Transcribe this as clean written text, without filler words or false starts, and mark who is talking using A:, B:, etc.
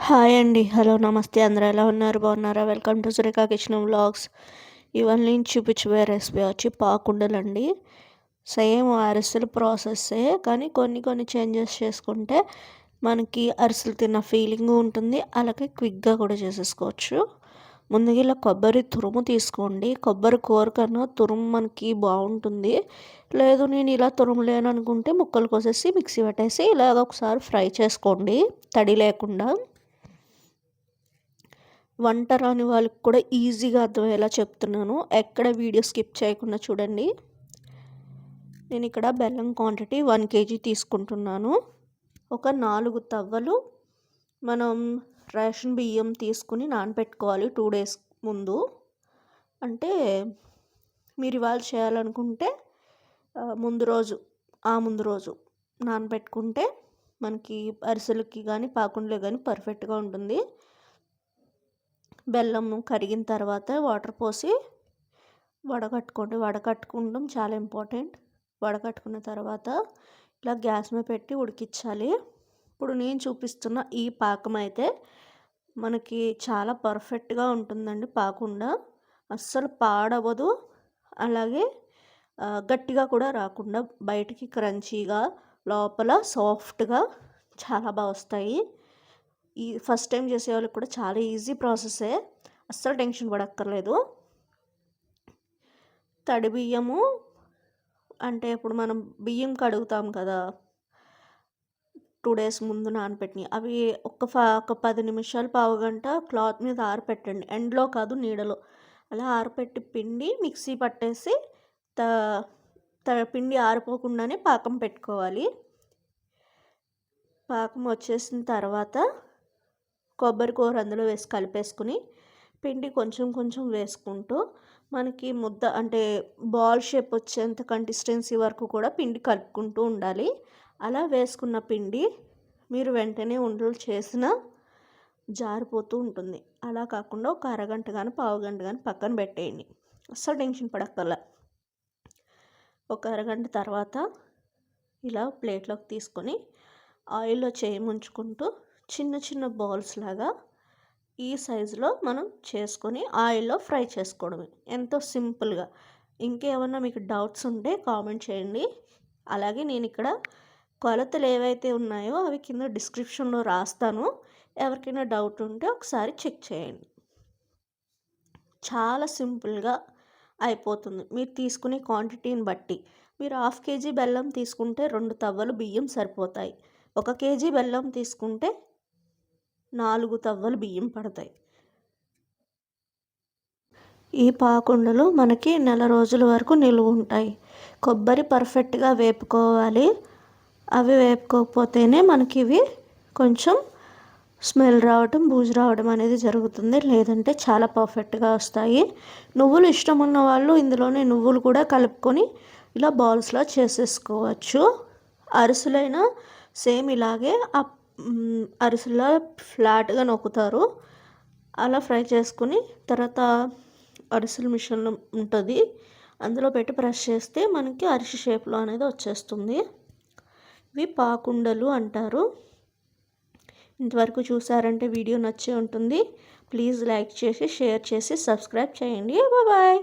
A: Hi అండి. Hello నమస్తే. అందరూ ఎలా ఉన్నారు? బాగున్నారా? Welcome to Surekha kitchen vlogs. ఇవాళ నేను చూపించబోయే రెసిపీ వచ్చి పాకుండలండి. సేమ్ అరిసెల ప్రాసెస్సే, కానీ కొన్ని చేంజెస్ చేసుకుంటే మనకి అరిసెలు తిన్న ఫీలింగ్ ఉంటుంది. అలాగే క్విక్గా కూడా చేసేసుకోవచ్చు. ముందుగా ఇలా కొబ్బరి తురుము తీసుకోండి. కొబ్బరి కూర కన్నా తురుము మనకి బాగుంటుంది. లేదు నేను ఇలా తురుము లేననుకుంటే ముక్కలు కోసేసి మిక్సీ పట్టేసి ఇలాగ ఒకసారి ఫ్రై చేసుకోండి, తడి లేకుండా. వంట రాని వాళ్ళకి కూడా ఈజీగా అర్థమయ్యేలా చెప్తున్నాను, ఎక్కడ వీడియో స్కిప్ చేయకుండా చూడండి. నేను ఇక్కడ బెల్లం క్వాంటిటీ 1 kg తీసుకుంటున్నాను. ఒక 4 తవ్వలు మనం రేషన్ బియ్యం తీసుకుని నానబెట్టుకోవాలి 2 days ముందు. అంటే మీరు ఇవాళ చేయాలనుకుంటే ముందు రోజు నానబెట్టుకుంటే మనకి అరిసెలకి కానీ పాకుండలు కానీ పర్ఫెక్ట్గా ఉంటుంది. బెల్లం కరిగిన తర్వాత వాటర్ పోసి వడకట్టుకోండి. వడకట్టుకోవడం చాలా ఇంపార్టెంట్. వడకట్టుకున్న తర్వాత ఇలా గ్యాస్ మీద పెట్టి ఉడికించాలి. ఇప్పుడు నేను చూపిస్తున్న ఈ పాకం అయితే మనకి చాలా పర్ఫెక్ట్గా ఉంటుందండి. పాకుండా అస్సలు పాడవదు, అలాగే గట్టిగా కూడా రాకుండా బయటికి క్రంచీగా లోపల సాఫ్ట్గా చాలా బాగా వస్తాయి. ఈ ఫస్ట్ టైం చేసే వాళ్ళకి కూడా చాలా ఈజీ ప్రాసెస్సే, అస్సలు టెన్షన్ పడక్కర్లేదు. తడి బియ్యము అంటే ఇప్పుడు మనం బియ్యం కడుగుతాం కదా 2 days ముందు నానబెట్టినవి, అవి ఒక 10 నిమిషాలు పావుగంట క్లాత్ మీద ఆరపెట్టండి. ఎండలో కాదు, నీడలో. అలా ఆరపెట్టి పిండి మిక్సీ పట్టేసి పిండి ఆరిపోకుండానే పాకం పెట్టుకోవాలి. పాకం వచ్చేసిన తర్వాత కొబ్బరి కూర అందులో వేసి కలిపేసుకుని పిండి కొంచెం వేసుకుంటూ మనకి ముద్ద అంటే బాల్ షేప్ వచ్చేంత కన్సిస్టెన్సీ వరకు కూడా పిండి కలుపుకుంటూ ఉండాలి. అలా వేసుకున్న పిండి మీరు వెంటనే ఉండలు చేసిన జారిపోతూ ఉంటుంది. అలా కాకుండా ఒక అరగంట కానీ పావుగంట కానీ పక్కన పెట్టేయండి, అస్సలు టెన్షన్ పడక్కర్లా. ఒక అరగంట తర్వాత ఇలా ప్లేట్లోకి తీసుకొని ఆయిల్లో చేయి ముంచుకుంటూ చిన్న బాల్స్ లాగా ఈ సైజులో మనం చేసుకొని ఆయిల్లో ఫ్రై చేసుకోవడమే, ఎంతో సింపుల్గా. ఇంకేమన్నా మీకు డౌట్స్ ఉంటే కామెంట్ చేయండి. అలాగే నేను ఇక్కడ కొలతలు ఏవైతే ఉన్నాయో అవి కింద డిస్క్రిప్షన్లో రాస్తాను, ఎవరికైనా డౌట్ ఉంటే ఒకసారి చెక్ చేయండి. చాలా సింపుల్గా అయిపోతుంది. మీరు తీసుకునే క్వాంటిటీని బట్టి. మీరు 1/2 kg బెల్లం తీసుకుంటే 2 తవ్వలు బియ్యం సరిపోతాయి. 1 kg బెల్లం తీసుకుంటే 4 తవ్వలు బియ్యం పడతాయి. ఈ పాకుండలు మనకి నెల రోజుల వరకు నిలువ ఉంటాయి. కొబ్బరి పర్ఫెక్ట్గా వేపుకోవాలి. అవి వేపుకోకపోతేనే మనకి ఇవి కొంచెం స్మెల్ రావడం, బూజు రావడం అనేది జరుగుతుంది. లేదంటే చాలా పర్ఫెక్ట్గా వస్తాయి. నువ్వులు ఇష్టం ఉన్న వాళ్ళు ఇందులోనే నువ్వులు కూడా కలుపుకొని ఇలా బాల్స్లో చేసేసుకోవచ్చు. అరిసెలైనా సేమ్ ఇలాగే అరిసెలా ఫ్లాట్గా నొక్కుతారు. అలా ఫ్రై చేసుకుని తర్వాత అరిసెల మిషన్ ఉంటుంది, అందులో పెట్టి ప్రెస్ చేస్తే మనకి అరిసె షేప్లో అనేది వచ్చేస్తుంది. ఇవి పాకుండలు అంటారు. ఇంతవరకు చూసారంటే వీడియో నచ్చే ఉంటుంది. ప్లీజ్ లైక్ చేసి షేర్ చేసి సబ్స్క్రైబ్ చేయండి. బాయ్.